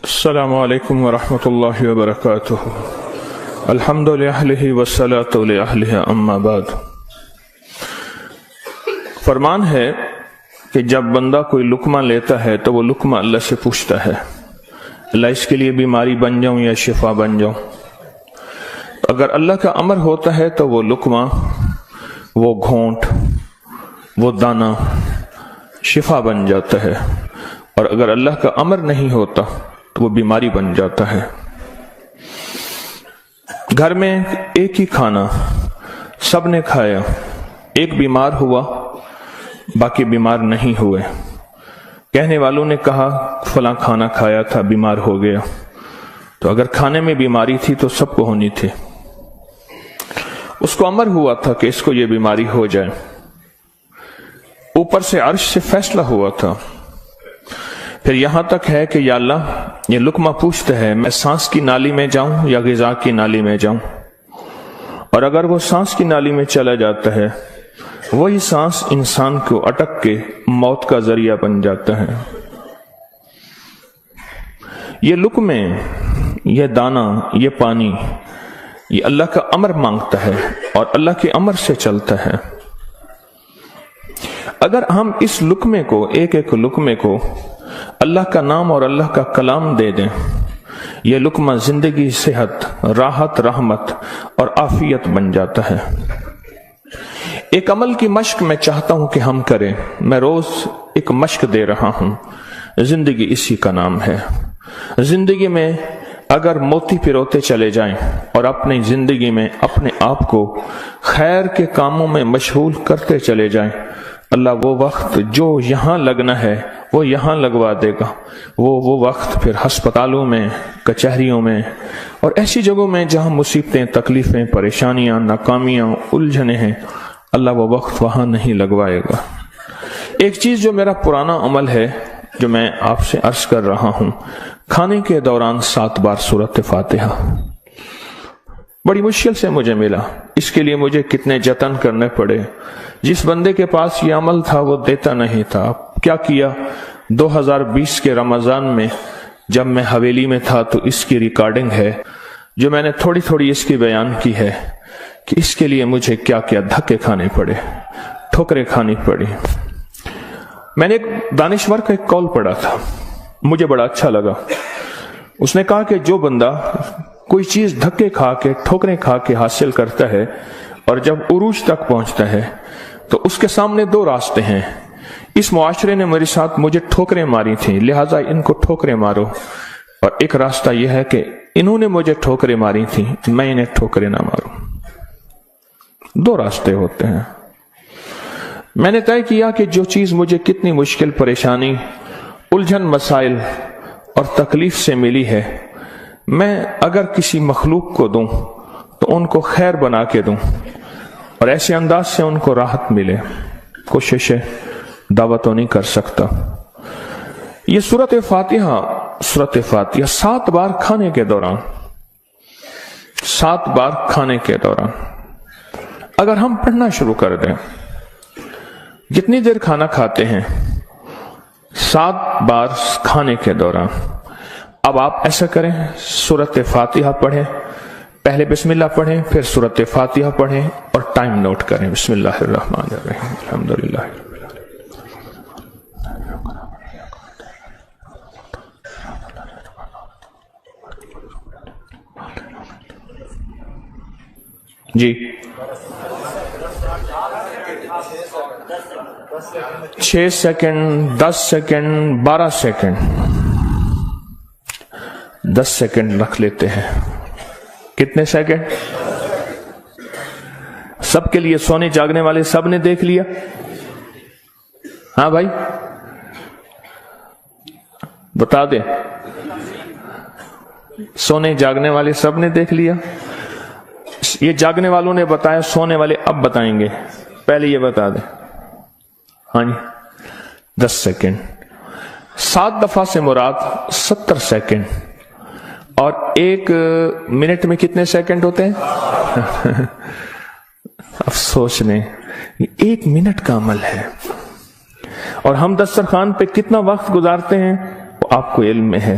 السلام علیکم ورحمۃ اللہ وبرکاتہ۔ الحمد للہ والصلاۃ لأہلہ اما بعد۔ فرمان ہے کہ جب بندہ کوئی لقمہ لیتا ہے تو وہ لقمہ اللہ سے پوچھتا ہے، اللہ اس کے لیے بیماری بن جاؤں یا شفا بن جاؤں؟ اگر اللہ کا امر ہوتا ہے تو وہ لقمہ، وہ گھونٹ، وہ دانہ شفا بن جاتا ہے، اور اگر اللہ کا امر نہیں ہوتا تو وہ بیماری بن جاتا ہے۔ گھر میں ایک ہی کھانا سب نے کھایا، ایک بیمار ہوا باقی بیمار نہیں ہوئے، کہنے والوں نے کہا فلاں کھانا کھایا تھا بیمار ہو گیا، تو اگر کھانے میں بیماری تھی تو سب کو ہونی تھی۔ اس کو امر ہوا تھا کہ اس کو یہ بیماری ہو جائے، اوپر سے عرش سے فیصلہ ہوا تھا۔ پھر یہاں تک ہے کہ یا اللہ یہ لقمہ پوچھتا ہے میں سانس کی نالی میں جاؤں یا غذا کی نالی میں جاؤں، اور اگر وہ سانس کی نالی میں چلا جاتا ہے وہی سانس انسان کو اٹک کے موت کا ذریعہ بن جاتا ہے۔ یہ لقمے، یہ دانہ، یہ پانی، یہ اللہ کا امر مانگتا ہے اور اللہ کے امر سے چلتا ہے۔ اگر ہم اس لقمے کو، ایک ایک لقمے کو اللہ کا نام اور اللہ کا کلام دے دیں، یہ لقمہ زندگی، صحت، راحت، رحمت اور عافیت بن جاتا ہے۔ ایک عمل کی مشق میں چاہتا ہوں کہ ہم کریں، میں روز ایک مشق دے رہا ہوں، زندگی اسی کا نام ہے۔ زندگی میں اگر موتی پروتے چلے جائیں اور اپنی زندگی میں اپنے آپ کو خیر کے کاموں میں مشغول کرتے چلے جائیں، اللہ وہ وقت جو یہاں لگنا ہے وہ یہاں لگوا دے گا۔ وہ وقت پھر ہسپتالوں میں، کچہریوں میں اور ایسی جگہوں میں جہاں مصیبتیں، تکلیفیں، پریشانیاں، ناکامیاں، الجھنیں ہیں، اللہ وہ وقت وہاں نہیں لگوائے گا۔ ایک چیز جو میرا پرانا عمل ہے، جو میں آپ سے عرض کر رہا ہوں، کھانے کے دوران 7 بار سورۃ فاتحہ، بڑی مشکل سے مجھے ملا، اس کے لیے مجھے کتنے جتن کرنے پڑے۔ جس بندے کے پاس یہ عمل تھا وہ دیتا نہیں تھا۔ کیا کیا، 2020 کے رمضان میں جب میں حویلی میں تھا تو اس کی ریکارڈنگ ہے، جو میں نے تھوڑی تھوڑی اس کی بیان کی ہے کہ اس کے لیے مجھے کیا کیا دھکے کھانے پڑے، ٹھوکریں کھانی پڑی۔ میں نے ایک دانشور کا ایک قول پڑھا تھا، مجھے بڑا اچھا لگا۔ اس نے کہا کہ جو بندہ کوئی چیز دھکے کھا کے، ٹھوکریں کھا کے حاصل کرتا ہے اور جب عروج تک پہنچتا ہے تو اس کے سامنے 2 راستے ہیں۔ اس معاشرے نے میرے ساتھ مجھے ٹھوکریں ماری تھیں، لہٰذا ان کو ٹھوکریں مارو، اور ایک راستہ یہ ہے کہ انہوں نے مجھے ٹھوکریں ماری تھیں، میں انہیں ٹھوکریں نہ ماروں۔ 2 راستے ہوتے ہیں۔ میں نے طے کیا کہ جو چیز مجھے کتنی مشکل، پریشانی، الجھن، مسائل اور تکلیف سے ملی ہے، میں اگر کسی مخلوق کو دوں تو ان کو خیر بنا کے دوں اور ایسے انداز سے ان کو راحت ملے۔ کوشش دعوت تو نہیں کر سکتا۔ یہ سورۃ فاتحہ 7 بار کھانے کے دوران، 7 بار کھانے کے دوران اگر ہم پڑھنا شروع کر دیں، جتنی دیر کھانا کھاتے ہیں 7 بار کھانے کے دوران، اب آپ ایسا کریں، سورۃ فاتحہ پڑھیں، پہلے بسم اللہ پڑھیں، پھر سورۃ فاتحہ پڑھیں اور ٹائم نوٹ کریں۔ بسم اللہ الرحمن الرحیم، الحمدللہ۔ جی 6 سیکنڈ، 10 سیکنڈ، 12 سیکنڈ، 10 سیکنڈ رکھ لیتے ہیں۔ کتنے سیکنڈ؟ سب کے لیے، سونے جاگنے والے سب نے دیکھ لیا؟ ہاں بھائی بتا دیں، سونے جاگنے والے سب نے دیکھ لیا؟ یہ جاگنے والوں نے بتایا، سونے والے اب بتائیں گے، پہلے یہ بتا دیں۔ ہاں جی 10 سیکنڈ، 7 دفعہ سے مراد 70 سیکنڈ، اور 1 منٹ میں کتنے سیکنڈ ہوتے ہیں؟ افسوس نے 1 منٹ کا عمل ہے، اور ہم دسترخوان پہ کتنا وقت گزارتے ہیں آپ کو علم میں ہے۔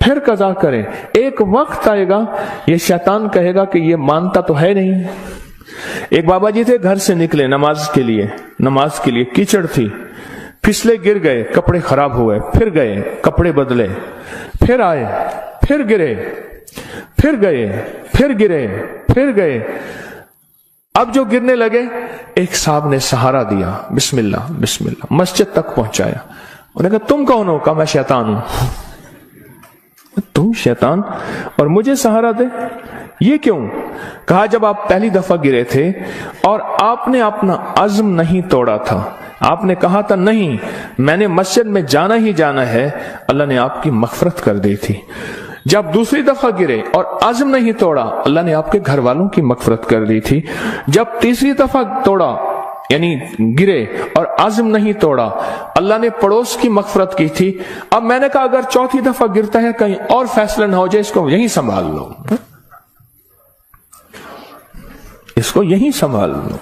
پھر قضا کریں. ایک وقت آئے گا یہ شیطان کہے گا کہ یہ مانتا تو ہے نہیں. ایک بابا جی تھے، گھر سے نکلے نماز کے لیے کیچڑ تھی، پھسلے گر گئے، کپڑے خراب ہوئے، پھر گئے کپڑے بدلے، پھر آئے، پھر گرے، پھر گئے، پھر گرے، پھر گئے. اب جو گرنے لگے ایک صاحب نے سہارا دیا، بسم اللہ بسم اللہ، مسجد تک پہنچایا. انہوں نے کہا تم کون ہو؟ کہا میں شیطان ہوں. تم شیطان اور مجھے سہارا دے، یہ کیوں؟ کہا جب آپ پہلی دفعہ گرے تھے اور آپ نے اپنا عزم نہیں توڑا تھا، آپ نے کہا تھا نہیں میں نے مسجد میں جانا ہی جانا ہے، اللہ نے آپ کی مغفرت کر دی تھی. جب دوسری دفعہ گرے اور عزم نہیں توڑا، اللہ نے آپ کے گھر والوں کی مغفرت کر دی تھی. جب تیسری دفعہ توڑا یعنی گرے اور عزم نہیں توڑا، اللہ نے پڑوس کی مغفرت کی تھی. اب میں نے کہا اگر چوتھی دفعہ گرتا ہے کہیں اور فیصلہ نہ ہو جائے، اس کو یہیں سنبھال لو، اس کو یہیں سنبھال لو،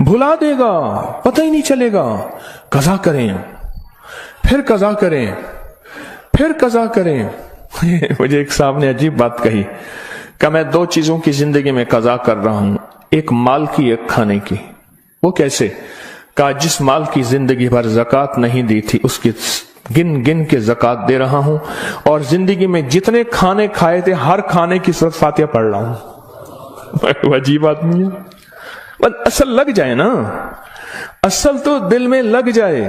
بھلا دے گا، پتہ ہی نہیں چلے گا. قضا کریں، پھر قضا کریں، پھر قضا کریں. مجھے ایک صاحب نے عجیب بات کہی کہ میں 2 چیزوں کی زندگی میں قضا کر رہا ہوں، ایک مال کی، ایک کھانے کی. وہ کیسے؟ کہا جس مال کی زندگی بھر زکوٰۃ نہیں دی تھی اس کی گن گن کے زکوٰۃ دے رہا ہوں، اور زندگی میں جتنے کھانے کھائے تھے ہر کھانے کی سورۃ فاتحہ پڑھ رہا ہوں. عجیب آدمی ہے. اصل لگ جائے نا، اصل تو دل میں لگ جائے،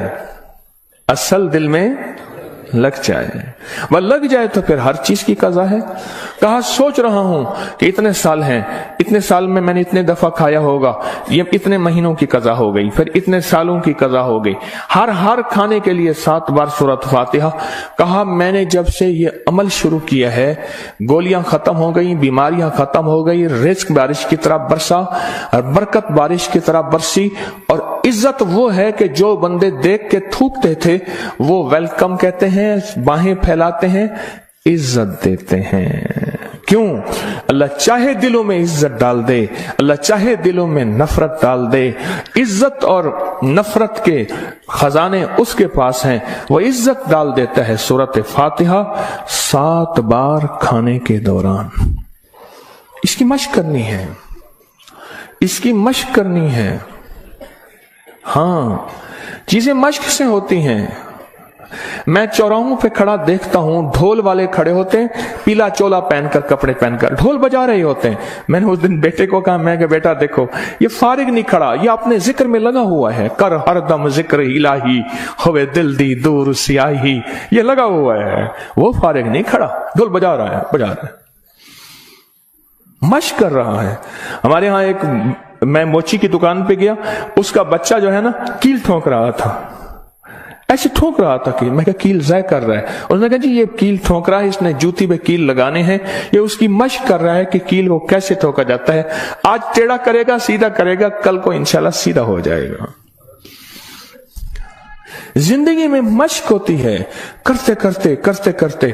اصل دل میں لگ جائے، وہ لگ جائے تو پھر ہر چیز کی قضا ہے. کہا سوچ رہا ہوں کہ اتنے سال ہیں، اتنے سال میں نے اتنے دفعہ کھایا ہوگا، یہ اتنے مہینوں کی قضا ہو گئی، پھر اتنے سالوں کی قضا ہو گئی، ہر کھانے کے لیے 7 بار سورۃ فاتحہ. کہا میں نے جب سے یہ عمل شروع کیا ہے، گولیاں ختم ہو گئی، بیماریاں ختم ہو گئی، رزق بارش کی طرح برسا اور برکت بارش کی طرح برسی. اور عزت وہ ہے کہ جو بندے دیکھ کے تھوکتے تھے وہ ویلکم کہتے ہیں، باہیں پھیلاتے ہیں، عزت دیتے ہیں. کیوں؟ اللہ چاہے دلوں میں عزت ڈال دے، اللہ چاہے دلوں میں نفرت ڈال دے. عزت اور نفرت کے خزانے اس کے پاس ہیں، وہ عزت ڈال دیتا ہے. سورۃ فاتحہ 7 بار کھانے کے دوران. اس کی مشق کرنی ہے، اس کی مشق کرنی ہے. ہاں چیزیں مشق سے ہوتی ہیں. میں چوراہوں پہ کھڑا دیکھتا ہوں، ڈھول والے کھڑے ہوتے ہیں، پیلا چولا پہن کر، کپڑے پہن کر ڈھول بجا رہے ہوتے ہیں. میں نے اس دن بیٹے کو کہا، میں کہ بیٹا دیکھو یہ فارغ نہیں کھڑا، یہ اپنے ذکر میں لگا ہوا ہے. کر ہر دم ذکر الہی ہوئے دل دی دور سیاہی، یہ لگا ہوا ہے، وہ فارغ نہیں کھڑا، ڈھول بجا رہا ہے، مشق کر رہا ہے. ہمارے ہاں ایک، میں موچی کی دکان پہ گیا، اس کا بچہ جو ہے نا کیل ٹھونک رہا تھا، ایسے ٹھونک رہا تھا کہ میں کہا کیل ضائع کر رہا ہے. اس نے کہا جی یہ کیل ٹھونک رہا ہے، اس نے جوتی پہ کیل لگانے ہیں، یہ اس کی مشق کر رہا ہے کہ کیل کو کیسے ٹھوکا جاتا ہے. آج ٹیڑھا کرے گا، سیدھا کرے گا، کل کو انشاءاللہ سیدھا ہو جائے گا. زندگی میں مشق ہوتی ہے، کرتے کرتے کرتے کرتے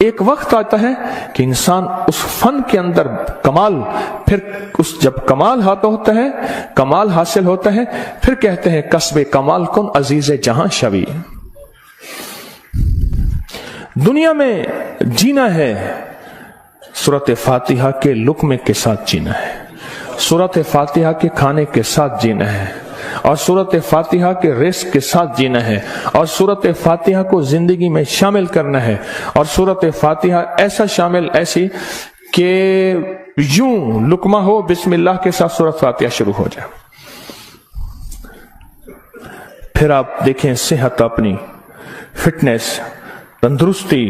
ایک وقت آتا ہے کہ انسان اس فن کے اندر کمال، پھر اس جب کمال ہوتا ہے، کمال حاصل ہوتا ہے، پھر کہتے ہیں کسب کمال کن عزیز جہاں شوی. دنیا میں جینا ہے سورۃ فاتحہ کے لقمے کے ساتھ جینا ہے، سورۃ فاتحہ کے کھانے کے ساتھ جینا ہے، اور سورۃ فاتحہ کے رزق کے ساتھ جینا ہے، اور سورۃ فاتحہ کو زندگی میں شامل کرنا ہے. اور سورۃ فاتحہ ایسا شامل، ایسی کہ یوں لقمہ ہو بسم اللہ کے ساتھ سورۃ فاتحہ شروع ہو جائے. پھر آپ دیکھیں صحت، اپنی فٹنس، تندرستی،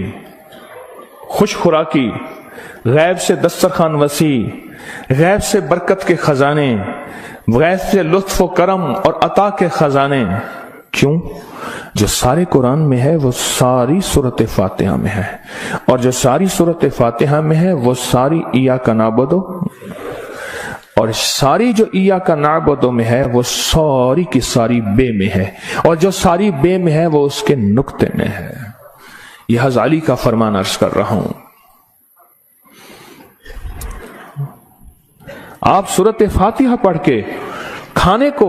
خوش خوراکی، غیب سے دسترخوان وسیع، غیب سے برکت کے خزانے، غیب سے لطف و کرم اور عطا کے خزانے. کیوں؟ جو سارے قرآن میں ہے وہ ساری سورۃ فاتحہ میں ہے، اور جو ساری سورۃ فاتحہ میں ہے وہ ساری ایاک نعبد، اور ساری جو ایاک نعبد میں ہے وہ ساری کی ساری بے میں ہے، اور جو ساری بے میں ہے وہ اس کے نقطے میں ہے. یہ غزالی کا فرمان عرض کر رہا ہوں. آپ سورۃ فاتحہ پڑھ کے کھانے کو